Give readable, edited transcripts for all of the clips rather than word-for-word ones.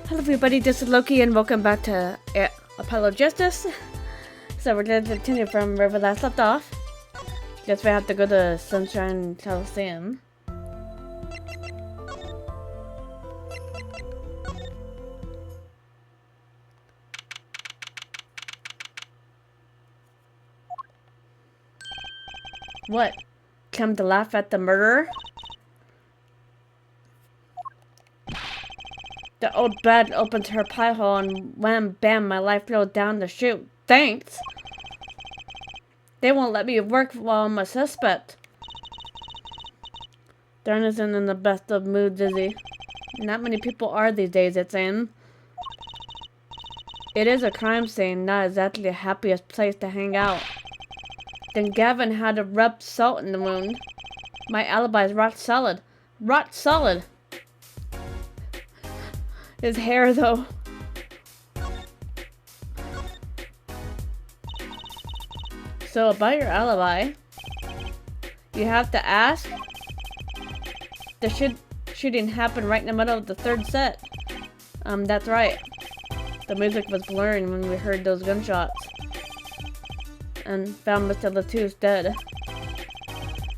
Hello everybody, this is Loki and welcome back to Apollo Justice. So we're going to continue from where we last left off. Guess we have to go to Sunshine Coliseum. What? Come to laugh at the murderer? The old bed opened her pie hole and wham bam my life flowed down the chute. Thanks! They won't let me work while I'm a suspect. Darn isn't in the best of moods, is he? Not many people are these days, it seems. It is a crime scene, not exactly the happiest place to hang out. Then Gavin had to rub salt in the wound. My alibi's rock solid. Rock solid! His hair, though. So, about your alibi, you have to ask. The shooting happened right in the middle of the third set. That's right. The music was blaring when we heard those gunshots. And found Mr. Latouche dead.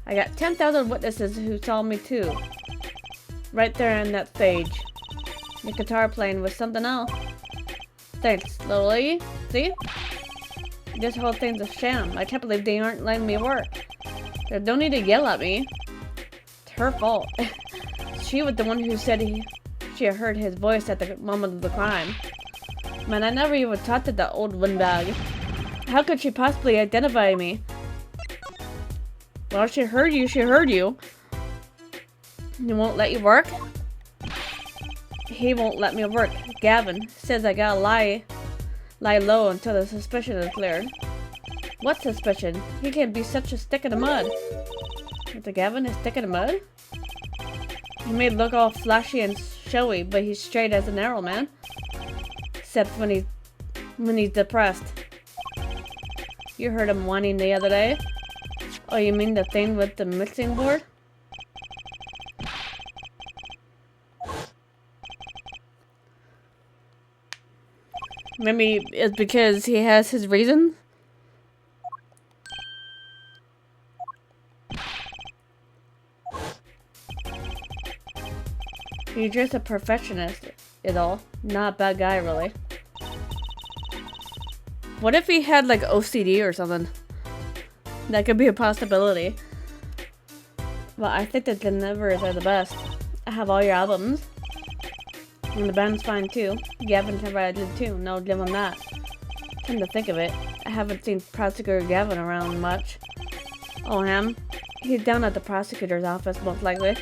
I got 10,000 witnesses who saw me too. Right there on that stage. The guitar playing was something else. Thanks, Lily. See? This whole thing's a sham. I can't believe they aren't letting me work. There's no need to yell at me. It's her fault. She was the one who said she had heard his voice at the moment of the crime. Man, I never even talked to that old windbag. How could she possibly identify me? Well, she heard you, she heard you. He won't let you work? He won't let me work. Gavin says I gotta lie low until the suspicion is cleared. What suspicion? He can't be such a stick in the mud. Mr. Gavin is stick in the mud? He may look all flashy and showy, but he's straight as an arrow, man. Except when he's depressed. You heard him whining the other day. Oh, you mean the thing with the mixing board? Maybe it's because he has his reasons? He's just a perfectionist, is all. Not a bad guy, really. What if he had, like, OCD or something? That could be a possibility. Well, I think the Delivers are the best. I have all your albums. And the band's fine too. Gavin can write a too. No, give him that. Come to think of it, I haven't seen Prosecutor Gavin around much. Oh, him? He's down at the prosecutor's office, most likely.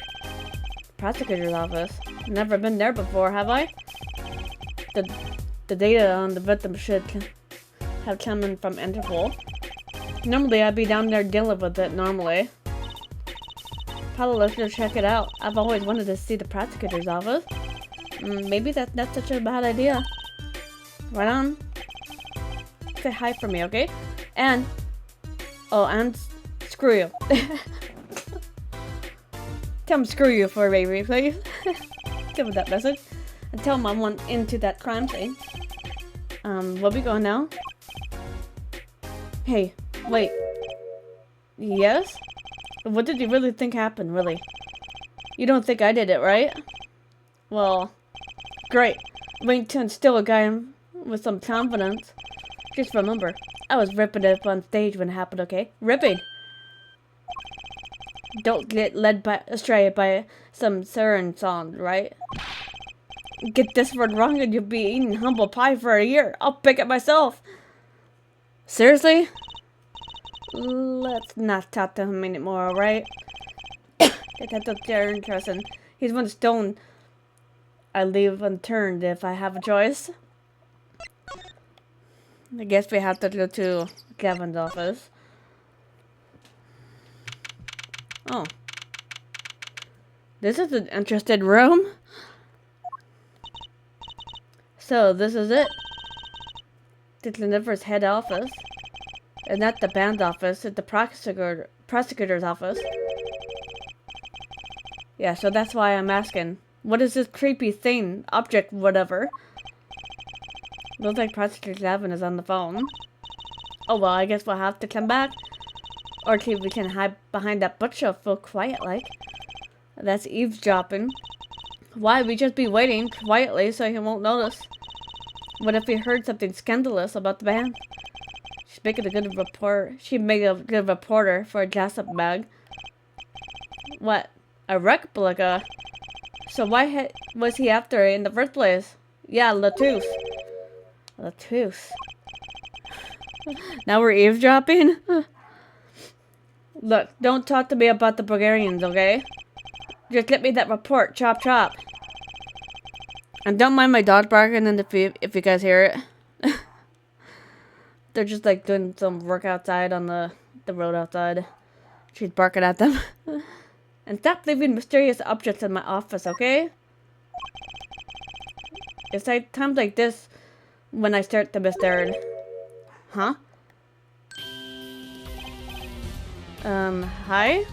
Prosecutor's office? Never been there before, have I? The data on the victim should have come in from Interpol. Normally, I'd be down there dealing with it, normally. Probably let's go check it out. I've always wanted to see the prosecutor's office. Maybe that's not such a bad idea. Right on. Say hi for me, okay? And... oh, and... screw you. Tell him screw you for a baby, please. Give him that message. And tell him I want into that crime scene. Where we going now? Hey, wait. Yes? What did you really think happened, really? You don't think I did it, right? Well... great. Wington's still a guy with some confidence. Just remember, I was ripping it up on stage when it happened, okay? Ripping! Don't get led astray by some Siren song, right? Get this word wrong and you'll be eating humble pie for a year. I'll pick it myself. Seriously? Let's not talk to him anymore, alright? That's very interesting. He's one stone I leave unturned if I have a choice. I guess we have to go to Gavin's office. Oh. This is an interesting room. So, this is it. The Deliver's head office. And not the band office, it's the prosecutor's office. Yeah, so that's why I'm asking. What is this creepy thing? Object, whatever. Looks like Prosecutor Gavin is on the phone. Oh well, I guess we'll have to come back. Or see if we can hide behind that bookshelf real quiet like. That's eavesdropping. Why? We just be waiting quietly so he won't notice. What if we heard something scandalous about the band? She'd make a good reporter for a gossip mag. What? A replica? So why was he after it in the first place? Yeah, Latouche. Latouche. Now we're eavesdropping? Look, don't talk to me about the Bulgarians, okay? Just get me that report. Chop chop. And don't mind my dog barking if you guys hear it. They're just like doing some work outside on the road outside. She's barking at them. And stop leaving mysterious objects in my office, okay? It's like times like this when I start to be stirred. Huh? Hi?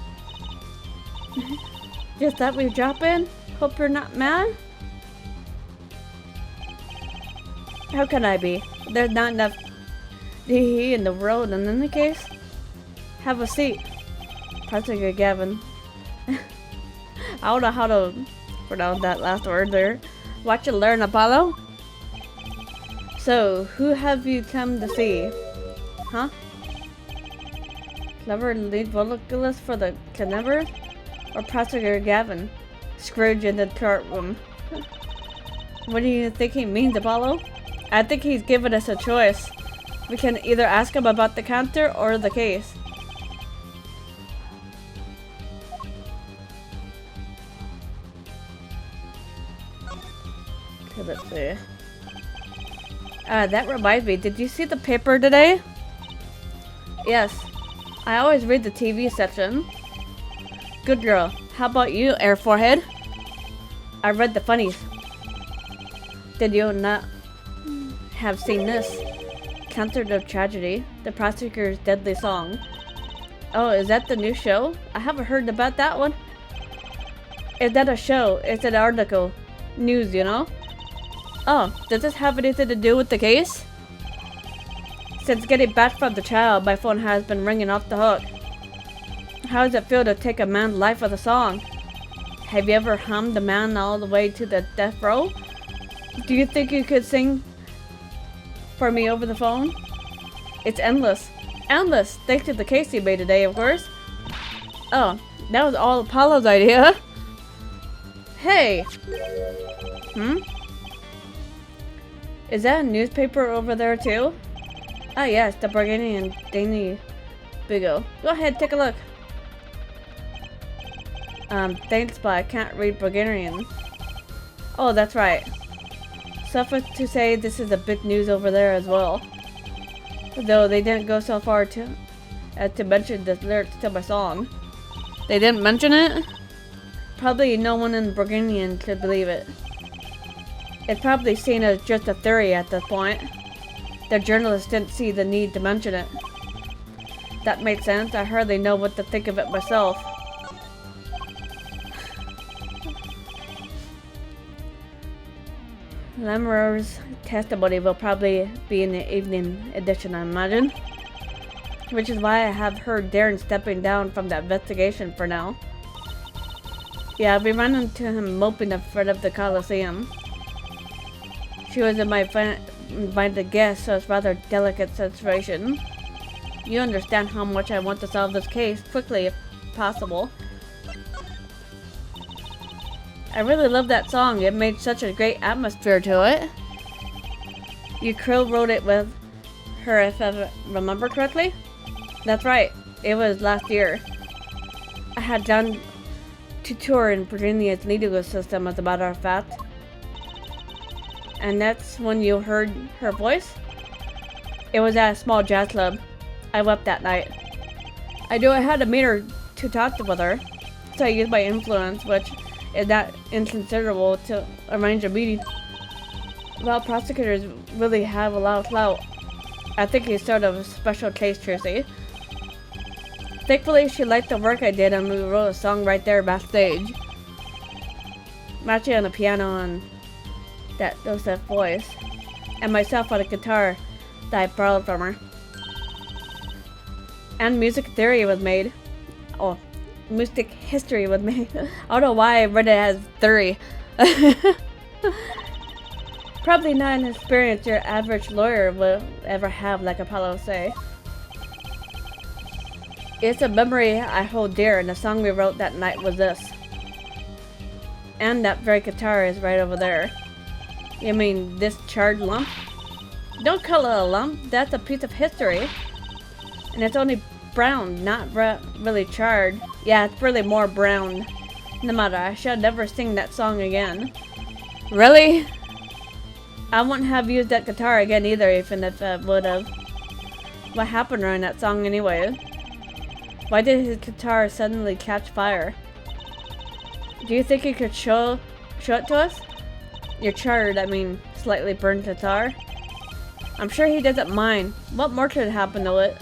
Just thought we'd drop in? Hope you're not mad? How can I be? There's not enough DE in the world in any case. Have a seat. Prosecutor Gavin. I don't know how to pronounce that last word there. Watch and learn, Apollo. So, who have you come to see? Huh? Clever lead vocalist for the Clever? Or Prosecutor Gavin? Scrooge in the courtroom. What do you think he means, Apollo? I think he's given us a choice. We can either ask him about the counter or the case. Okay, let's see. That reminds me, did you see the paper today? Yes. I always read the TV section. Good girl. How about you, Air Forehead? I read the funnies. Did you not have seen this? Counter to Tragedy, the prosecutor's deadly song. Oh, is that the new show? I haven't heard about that one. Is that a show? It's an article. News, you know? Oh, does this have anything to do with the case? Since getting back from the child, my phone has been ringing off the hook. How does it feel to take a man's life with a song? Have you ever hummed a man all the way to the death row? Do you think you could sing for me over the phone? It's endless. Endless! Thanks to the case you made today, of course. Oh, that was all Apollo's idea. Hey! Hmm? Is that a newspaper over there too? Ah yes, the Bulgarian Daily Bigo. Go ahead, take a look. Thanks, but I can't read Bulgarian. Oh, that's right. Suffice to say, this is a big news over there as well. Though they didn't go so far as to mention the lyrics to my song. They didn't mention it? Probably no one in Bulgarian could believe it. It's probably seen as just a theory at this point. The journalists didn't see the need to mention it. That makes sense. I hardly know what to think of it myself. Lemur's testimony will probably be in the evening edition, I imagine. Which is why I have heard Darren stepping down from the investigation for now. Yeah, I'll be running to him moping in front of the Coliseum. She was in my invited guest, so it's rather delicate situation. You understand how much I want to solve this case quickly if possible. I really love that song. It made such a great atmosphere to it. You co-wrote it with her, if I remember correctly? That's right. It was last year. I had done to tour in Virginia's legal system, as a matter of fact. And that's when you heard her voice? It was at a small jazz club. I wept that night. I knew I had to meet her to talk with her, so I used my influence, which is not inconsiderable, to arrange a meeting. Well, prosecutors really have a lot of clout. I think he's sort of a special case, Tracy. Thankfully, she liked the work I did and we wrote a song right there backstage. Machi on the piano and that voice. And myself on a guitar that I borrowed from her. And music theory was made. Oh, music history was made. I don't know why I read it as theory. Probably not an experience your average lawyer will ever have, like Apollo say. It's a memory I hold dear, and the song we wrote that night was this. And that very guitar is right over there. You mean this charred lump? Don't call it a lump, that's a piece of history. And it's only brown, not really charred. Yeah, it's really more brown. No matter, I should never sing that song again. Really? I wouldn't have used that guitar again either, even if I would've. What happened during that song anyway? Why did his guitar suddenly catch fire? Do you think you could show it to us? Your charred, I mean, slightly burned guitar? I'm sure he doesn't mind. What more could happen to it?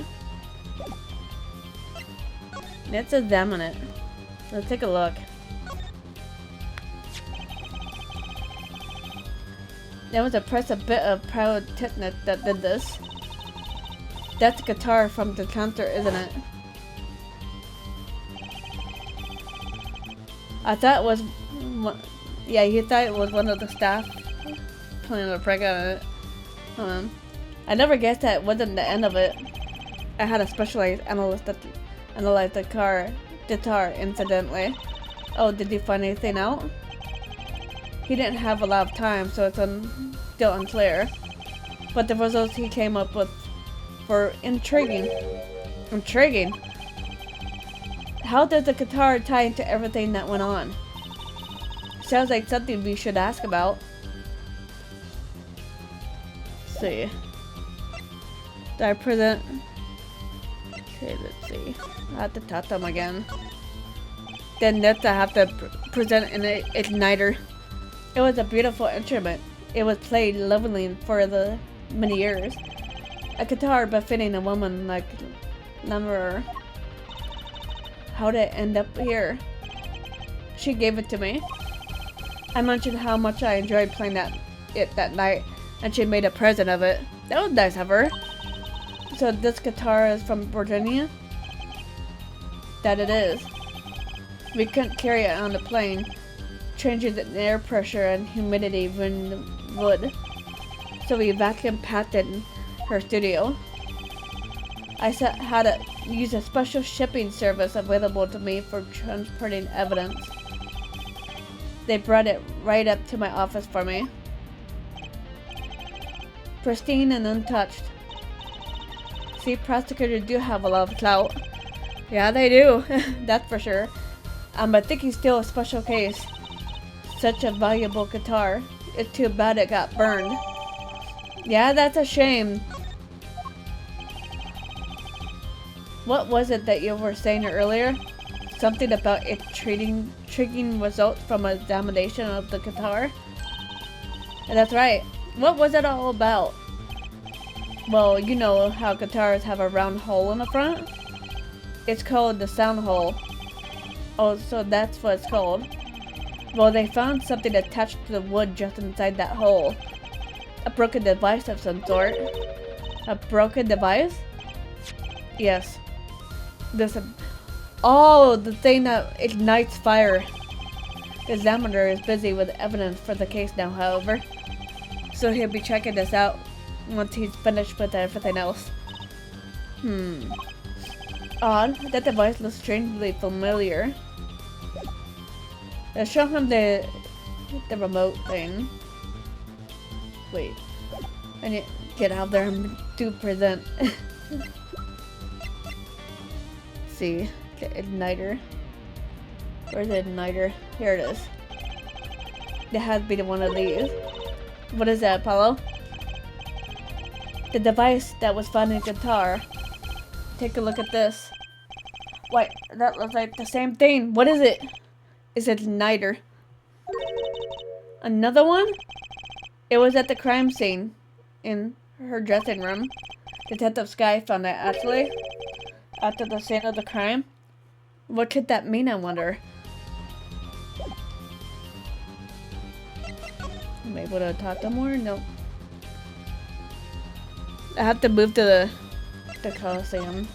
Let's examine it. Let's take a look. There was a bit of pyrotechnic that did this. That's a guitar from the concert, isn't it? I thought it was... Yeah, he thought it was one of the staff playing a prank on it. Hold on. I never guessed that it wasn't the end of it. I had a specialized analyst that analyzed the guitar incidentally. Oh, did he find anything out? He didn't have a lot of time, so it's still unclear. But the results he came up with were intriguing. Intriguing? How does the guitar tie into everything that went on? Sounds like something we should ask about. Let's see. Did I present? Okay, let's see. I have to talk to them again. Then next I have to present an igniter. It was a beautiful instrument. It was played lovingly for the many years. A guitar befitting a woman like Lemmerer. How did it end up here? She gave it to me. I mentioned how much I enjoyed playing it that night, and she made a present of it. That was nice of her. So this guitar is from Virginia? That it is. We couldn't carry it on the plane. Changes in air pressure and humidity would. So we vacuum packed it in her studio. I had to use a special shipping service available to me for transporting evidence. They brought it right up to my office for me. Pristine and untouched. See, prosecutors do have a lot of clout. Yeah, they do. That's for sure. I think he's still a special case. Such a valuable guitar. It's too bad it got burned. Yeah, that's a shame. What was it that you were saying earlier? Something about intriguing results from an examination of the guitar? And that's right. What was it all about? Well, you know how guitars have a round hole in the front? It's called the sound hole. Oh, so that's what it's called. Well, they found something attached to the wood just inside that hole. A broken device of some sort. A broken device? Yes. Oh, the thing that ignites fire. The examiner is busy with evidence for the case now, however. So he'll be checking this out once he's finished with everything else. Odd. That device looks strangely familiar. Let's show him the remote thing. Wait. I need to get out there and do present. See. The igniter. Where's the igniter? Here it is. It has to be one of these. What is that, Apollo? The device that was found in the guitar. Take a look at this. Wait, that looks like the same thing. What is it? It's an igniter. Another one? It was at the crime scene in her dressing room. Detective Sky found it actually after the scene of the crime. What could that mean, I wonder? I'm able to talk to more? Nope. I have to move to the Coliseum.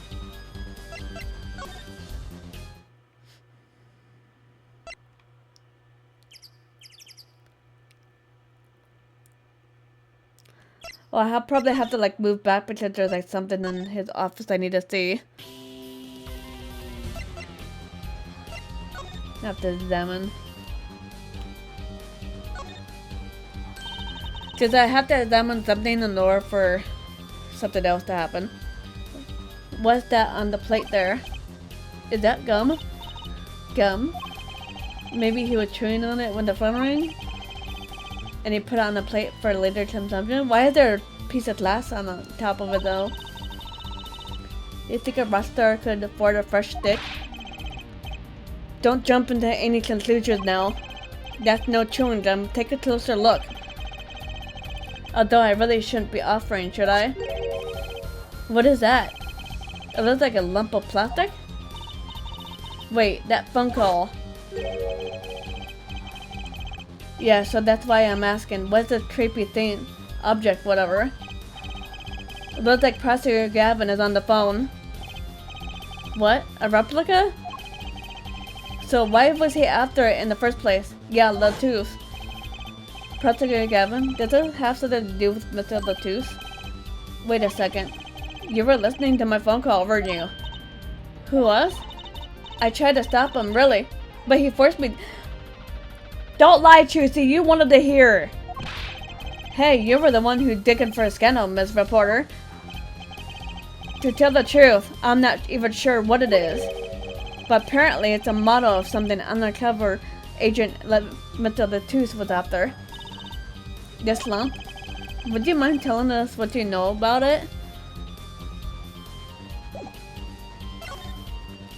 Well, I'll probably have to like move back because there's like something in his office I need to see. I have to examine. Because I have to examine something in order for something else to happen. What's that on the plate there? Is that gum? Gum? Maybe he was chewing on it when the phone rang? And he put it on the plate for later consumption? Why is there a piece of glass on the top of it though? You think a rockstar could afford a fresh stick? Don't jump into any conclusions now. That's no chewing gum. Take a closer look. Although I really shouldn't be offering, should I? What is that? It looks like a lump of plastic? Wait, that phone call. Yeah, so that's why I'm asking, what's this creepy thing? Object, whatever. It looks like Prosecutor Gavin is on the phone. What? A replica? So why was he after it in the first place? Yeah, Latouche. Prosecutor Gavin, does it have something to do with Mr. Latouche? Wait a second. You were listening to my phone call, weren't you? Who was? I tried to stop him, really. But he forced me. Don't lie, Chusey, you wanted to hear. Hey, you were the one who digging for a scandal, Ms. Reporter. To tell the truth, I'm not even sure what it is. But apparently it's a model of something undercover agent Mr. Latouche was after. This lump? Would you mind telling us what you know about it?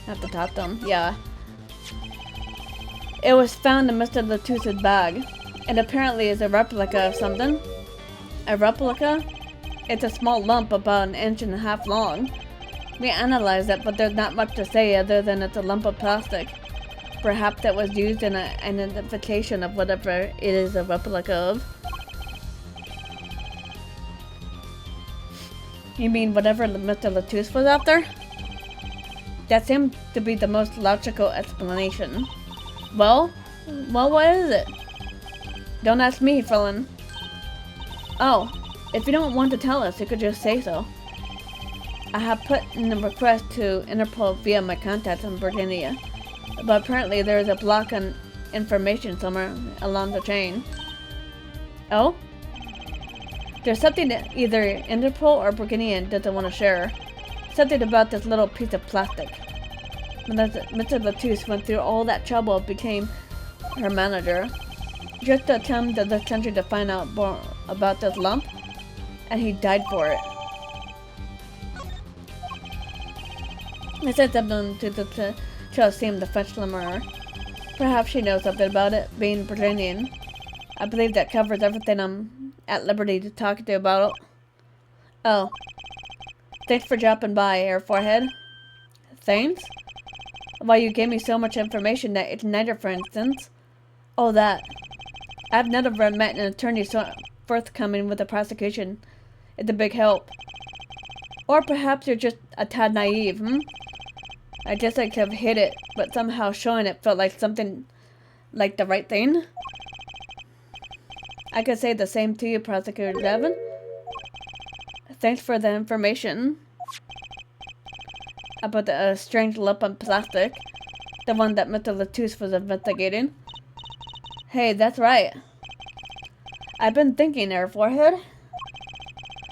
I have to talk to him. Yeah. It was found in Mr. Latouche's bag. It apparently is a replica of something. A replica? It's a small lump about 1.5 inches long. We analyzed it, but there's not much to say other than it's a lump of plastic. Perhaps it was used in an identification of whatever it is a replica of. You mean whatever Mr. Latouche was after? That seemed to be the most logical explanation. Well, what is it? Don't ask me, Felon. Oh, if you don't want to tell us, you could just say so. I have put in a request to Interpol via my contacts in Virginia, but apparently there is a block on information somewhere along the chain. Oh? There's something that either Interpol or Virginia doesn't want to share. Something about this little piece of plastic. Mr. Latouche went through all that trouble and became her manager, just to attempt to this country to find out more about this lump, and he died for it. I said something to the Chelsea, the French lemur. Perhaps she knows something about it, being Virginian. I believe that covers everything I'm at liberty to talk to you about it. Oh. Thanks for dropping by, Air Forehead. Thanks? Why, you gave me so much information that Igniter, for instance. Oh, that. I've never met an attorney so forthcoming with the prosecution. It's a big help. Or perhaps you're just a tad naive, I just like to have hit it, but somehow showing it felt like something like the right thing. I could say the same to you, Prosecutor Devon. Thanks for the information about the strange lump of plastic, the one that Mr. Latouche was investigating. Hey, that's right. I've been thinking, Air Forehead.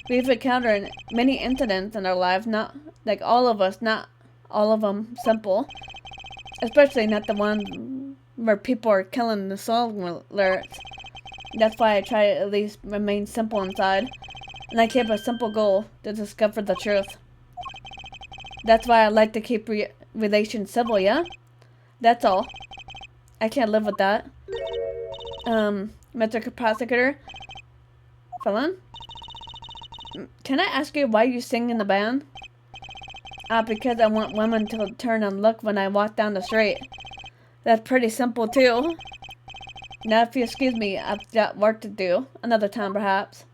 We've encountered many incidents in our lives, not like all of us, not all of them simple. Especially not the one where people are killing the song lyrics. That's why I try to at least remain simple inside. And I keep a simple goal to discover the truth. That's why I like to keep relations civil, yeah? That's all. I can't live with that. Mr. Prosecutor? Felon? Can I ask you why you sing in the band? Because I want women to turn and look when I walk down the street. That's pretty simple, too. Now, if you excuse me, I've got work to do. Another time, perhaps.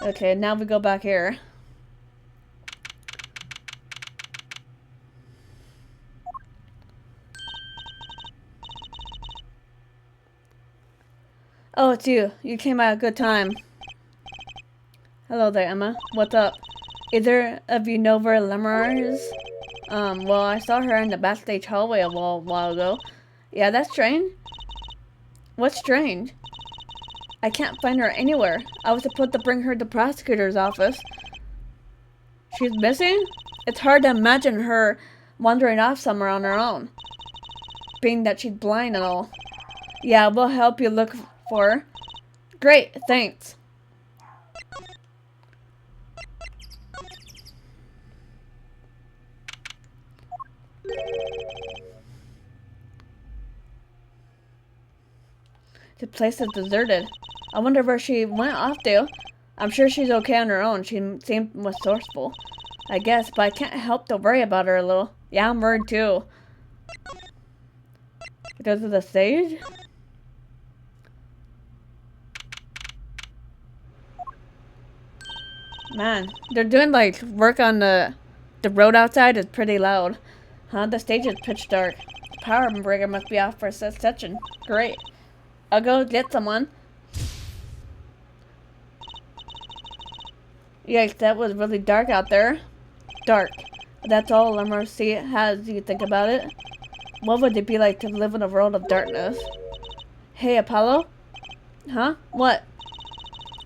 Okay, now we go back here. Oh, it's you. You came at a good time. Hello there, Emma. What's up? Either of you know where Lemur is? Well, I saw her in the backstage hallway a while ago. Yeah, that's strange. What's strange? I can't find her anywhere. I was supposed to bring her to the prosecutor's office. She's missing? It's hard to imagine her wandering off somewhere on her own. Being that she's blind and all. Yeah, we'll help you look for her. Great, thanks. The place is deserted. I wonder where she went off to. I'm sure she's okay on her own. She seemed resourceful, I guess, but I can't help to worry about her a little. Yeah, I'm worried too. Because of the stage? Man, they're doing like work on the road outside is pretty loud. Huh? The stage is pitch dark. The power breaker must be off for a section. Great. I'll go get someone. Yikes, that was really dark out there. Dark. That's all Lemurcy has, you think about it. What would it be like to live in a world of darkness? Hey, Apollo? Huh? What?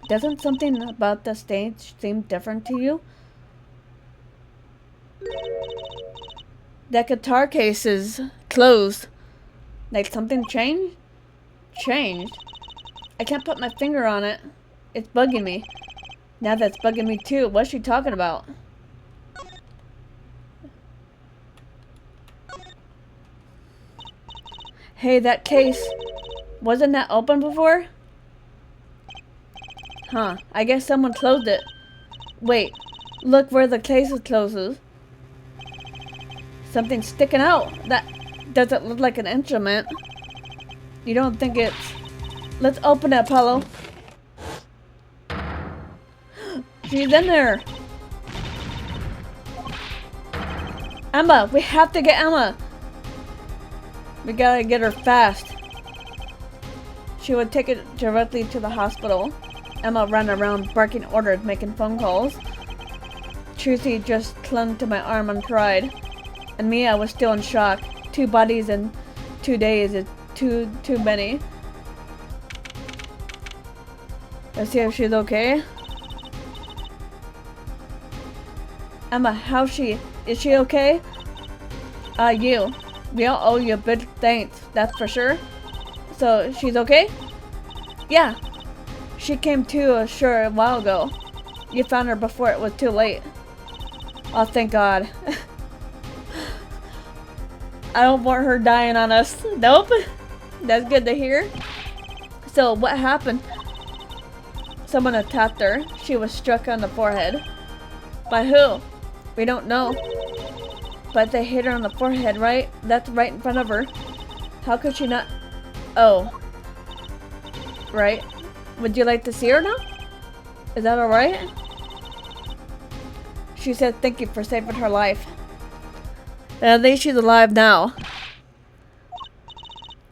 Doesn't something about the stage seem different to you? That guitar case is closed. Like something changed? Changed? I can't put my finger on it. It's bugging me. Now that's bugging me too. What's she talking about? Hey, that case. Wasn't that open before? Huh. I guess someone closed it. Wait. Look where the case closes. Something's sticking out. That doesn't look like an instrument. You don't think it's... Let's open it, Apollo. She's in there. Emma, we have to get Emma. We gotta get her fast. She would take it directly to the hospital. Emma ran around barking orders, making phone calls. Trucy just clung to my arm and cried. And me, I was still in shock. 2 bodies in 2 days is too many. Let's see if she's okay. Emma, how's she? Is she okay? You. We all owe you a big thanks, that's for sure. So, she's okay? Yeah. She came to sure a while ago. You found her before it was too late. Oh, thank God. I don't want her dying on us. Nope. That's good to hear. So, what happened? Someone attacked her. She was struck on the forehead. By who? We don't know. But they hit her on the forehead, right? That's right in front of her. How could she not... Oh. Right. Would you like to see her now? Is that alright? She said thank you for saving her life. At least she's alive now.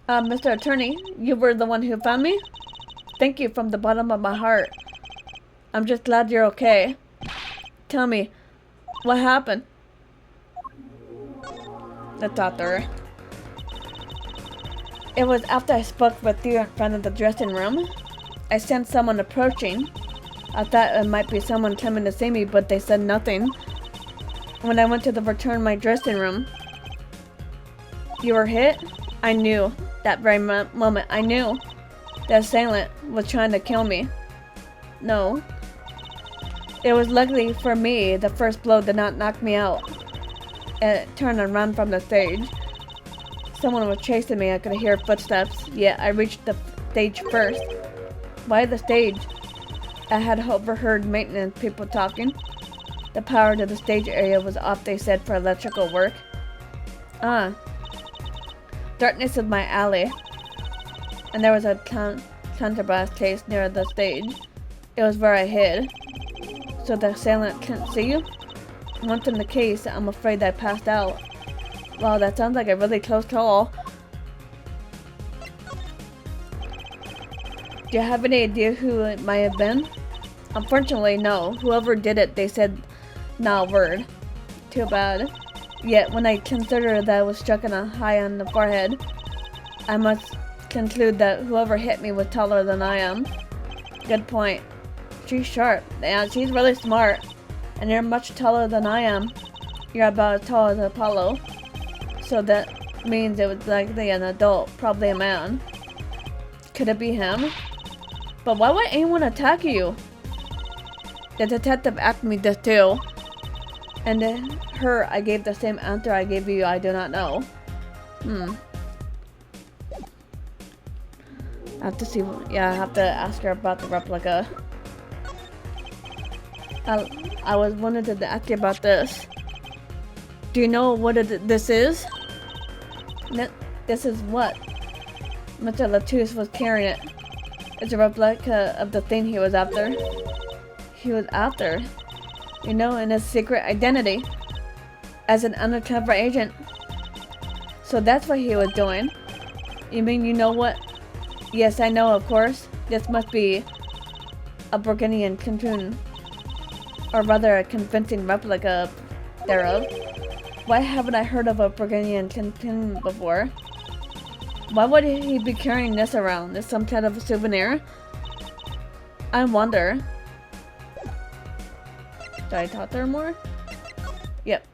Mr. Attorney, you were the one who found me? Thank you from the bottom of my heart. I'm just glad you're okay. Tell me, what happened? The doctor. It was after I spoke with you in front of the dressing room. I sensed someone approaching. I thought it might be someone coming to see me, but they said nothing. When I went to return my dressing room. You were hit? I knew. That very moment, I knew. The assailant was trying to kill me. No. It was luckily for me, the first blow did not knock me out. It turned and ran from the stage. Someone was chasing me. I could hear footsteps, yet I reached the stage first. Why the stage? I had overheard maintenance people talking. The power to the stage area was off, they said, for electrical work. Darkness is my alley. And there was a counterblast case near the stage. It was where I hid. So the assailant can't see you? Once in the case, I'm afraid I passed out. Wow, that sounds like a really close call. Do you have any idea who it might have been? Unfortunately, no. Whoever did it, they said not a word. Too bad. Yet, when I consider that I was struck in a high on the forehead, I must conclude that whoever hit me was taller than I am. Good point. She's sharp. Yeah, she's really smart. And you're much taller than I am. You're about as tall as Apollo. So that means it was likely an adult, probably a man. Could it be him? But why would anyone attack you? The detective asked me this too. And to her, I gave the same answer I gave you, I do not know. I have to see, yeah, I have to ask her about the replica. I was wanted to ask you about this. Do you know what this is? This is what? Mr. Latouche was carrying it. It's a replica of the thing he was after. He was after? You know, in his secret identity. As an undercover agent. So that's what he was doing. You mean you know what? Yes, I know, of course. This must be a Burgundian cartoon. Or rather, a convincing replica thereof. Why haven't I heard of a Burgundian cartoon before? Why would he be carrying this around? Is some kind of a souvenir? I wonder. Did I talk to her more? Yep.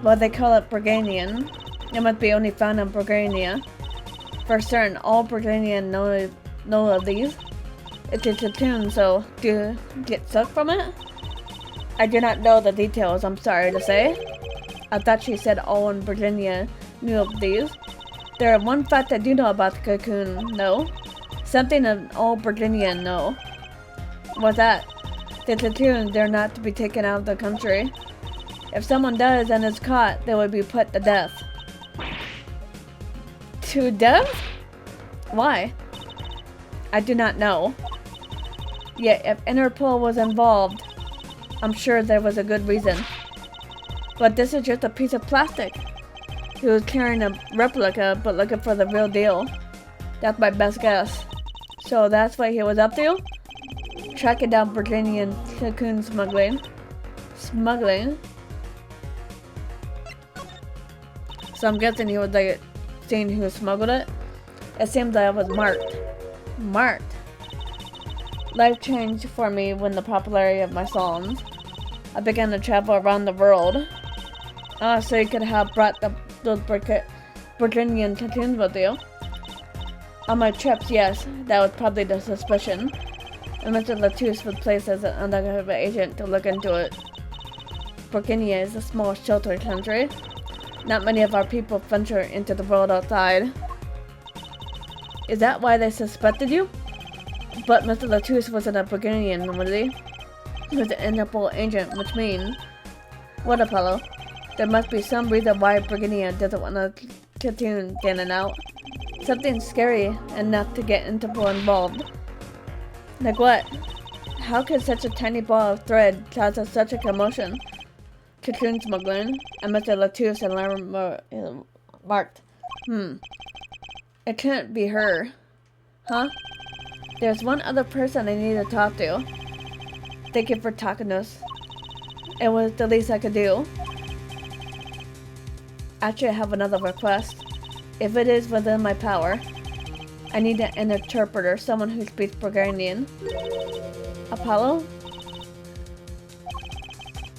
Well, they call it Burgundian. It must be only found in Burgundia. For certain, all Burgundian know of these. It's a cartoon, so do you get stuck from it? I do not know the details, I'm sorry to say. I thought she said all in Virginia knew of these. There is one fact I do know about the cocoon, no. Something that all Virginians know. What's that? The cocoon, they're not to be taken out of the country. If someone does and is caught, they will be put to death. To death? Why? I do not know. Yet, if Interpol was involved, I'm sure there was a good reason. But this is just a piece of plastic. He was carrying a replica, but looking for the real deal. That's my best guess. So that's what he was up to? Tracking down Virginian cocoon smuggling. Smuggling? So I'm guessing he was like seeing who smuggled it. It seems like it was marked. Marked. Life changed for me when the popularity of my songs. I began to travel around the world. So you could have brought those Burgundian cartoons with you. On my trips, yes, that was probably the suspicion. And Mr. Latouche was placed as an undercover agent to look into it. Burgundy is a small, sheltered country. Not many of our people venture into the world outside. Is that why they suspected you? But Mr. Latouche wasn't a Burgundian, was he? He was an Interpol agent, which means... What, Apollo? There must be some reason why Burgundy doesn't want a cartoon standing out. Something scary enough to get Interpol involved. Like what? How could such a tiny ball of thread cause such a commotion? Cocoon smuggling, and Mr. Latouche and marked. It couldn't be her. Huh? There's one other person I need to talk to. Thank you for talking to us. It was the least I could do. Actually, I have another request. If it is within my power, I need an interpreter, someone who speaks Burgundian. Apollo?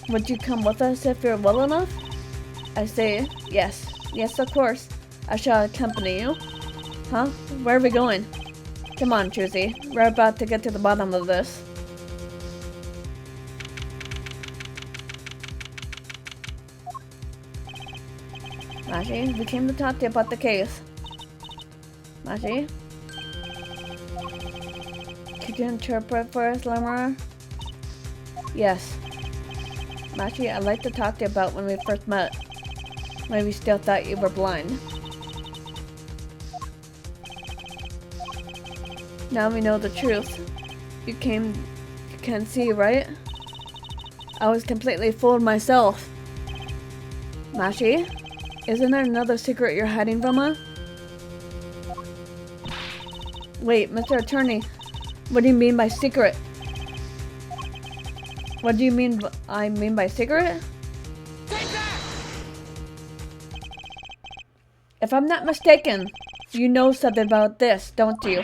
Would you come with us if you're well enough? I say, yes. Yes, of course. I shall accompany you. Huh? Where are we going? Come on, Choosy. We're about to get to the bottom of this. Mashi, we came to talk to you about the case. Mashi? Could you interpret for us, Lemur? Yes. Mashi, I'd like to talk to you about when we first met. Maybe still thought you were blind. Now we know the truth. You can't see, right? I was completely fooled myself. Machi, isn't there another secret you're hiding from us? Wait, Mr. Attorney, what do you mean by secret? What do you mean I mean by secret? Take that! If I'm not mistaken, you know something about this, don't you?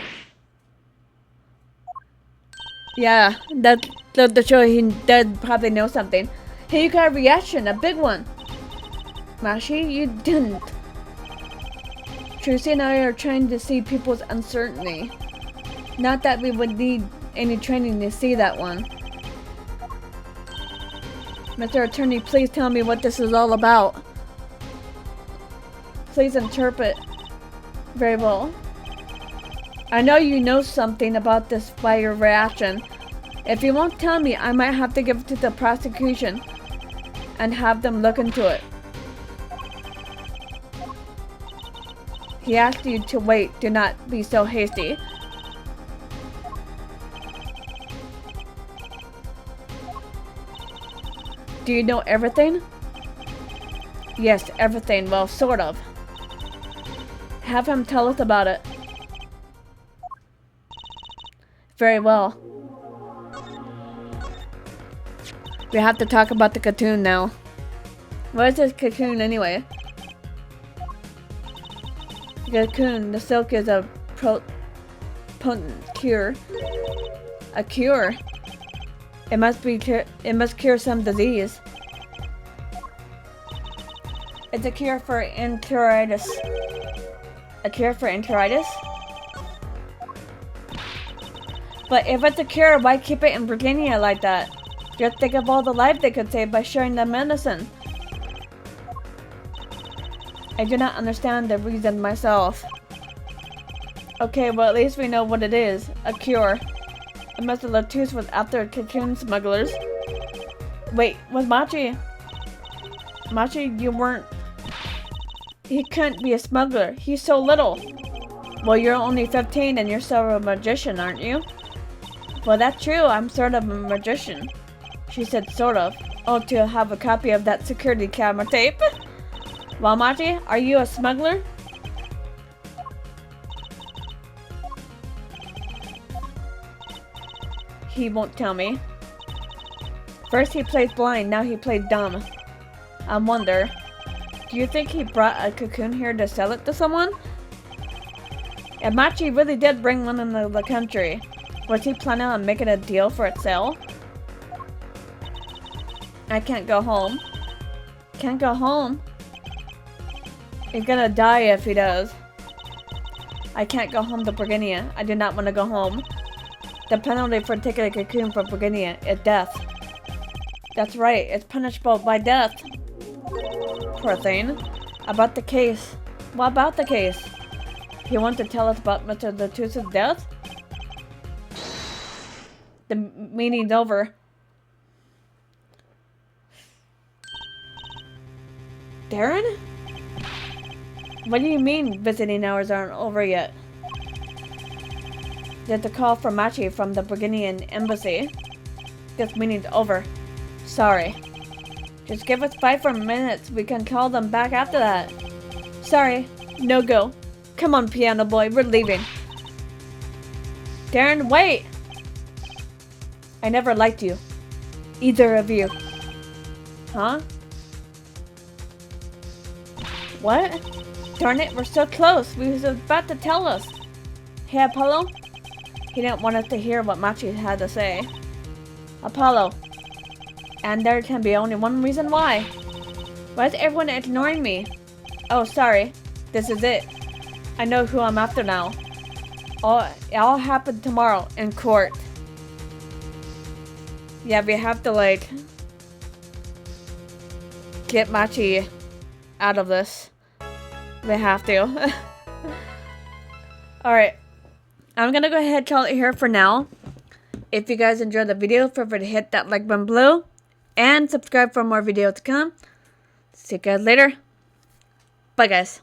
Yeah, that the show he does probably know something. Hey, you got a reaction, a big one. Machi, you didn't. Trucy and I are trying to see people's uncertainty. Not that we would need any training to see that one. Mr. Attorney, please tell me what this is all about. Please interpret very well. I know you know something about this by your reaction. If you won't tell me, I might have to give it to the prosecution and have them look into it. He asked you to wait. Do not be so hasty. Do you know everything? Yes, everything. Well, sort of. Have him tell us about it. Very well. We have to talk about the cocoon now. What is this cocoon anyway? The cocoon, the silk is a potent cure. A cure? It must cure some disease. It's a cure for enteritis. A cure for enteritis? But if it's a cure, why keep it in Virginia like that? Just think of all the lives they could save by sharing the medicine. I do not understand the reason myself. Okay, well at least we know what it is. A cure. Mr. Latouche was after cocoon smugglers. Wait, was Machi? Machi, you weren't... He couldn't be a smuggler. He's so little. Well, you're only 15 and you're sort of a magician, aren't you? Well, that's true. I'm sort of a magician. She said sort of. Oh, to have a copy of that security camera tape. Well, Machi, are you a smuggler? He won't tell me. First he plays blind, now he plays dumb. I wonder, do you think he brought a cocoon here to sell it to someone? If Machi really did bring one into the country, was he planning on making a deal for its sale? I can't go home. Can't go home? He's gonna die if he does. I can't go home to Virginia. I do not want to go home. The penalty for taking a cocoon from Virginia is death. That's right, it's punishable by death. Poor thing. About the case. What about the case? You want to tell us about Mr. Latouche's death? The meeting's over. Darren? What do you mean visiting hours aren't over yet? There's a call from Machi from the Virginian embassy. This meeting's over. Sorry. Just give us 5 more minutes. We can call them back after that. Sorry. No go. Come on, piano boy. We're leaving. Darren, wait! I never liked you. Either of you. Huh? What? Darn it, we're so close. We was about to tell us. Hey, Apollo? He didn't want us to hear what Machi had to say. Apollo. And there can be only one reason why. Why is everyone ignoring me? Oh, sorry. This is it. I know who I'm after now. It all happened tomorrow in court. Yeah, we have to, like, get Machi out of this. We have to. Alright. I'm gonna go ahead and call it here for now. If you guys enjoyed the video, feel free to hit that like button below. And subscribe for more videos to come. See you guys later. Bye, guys.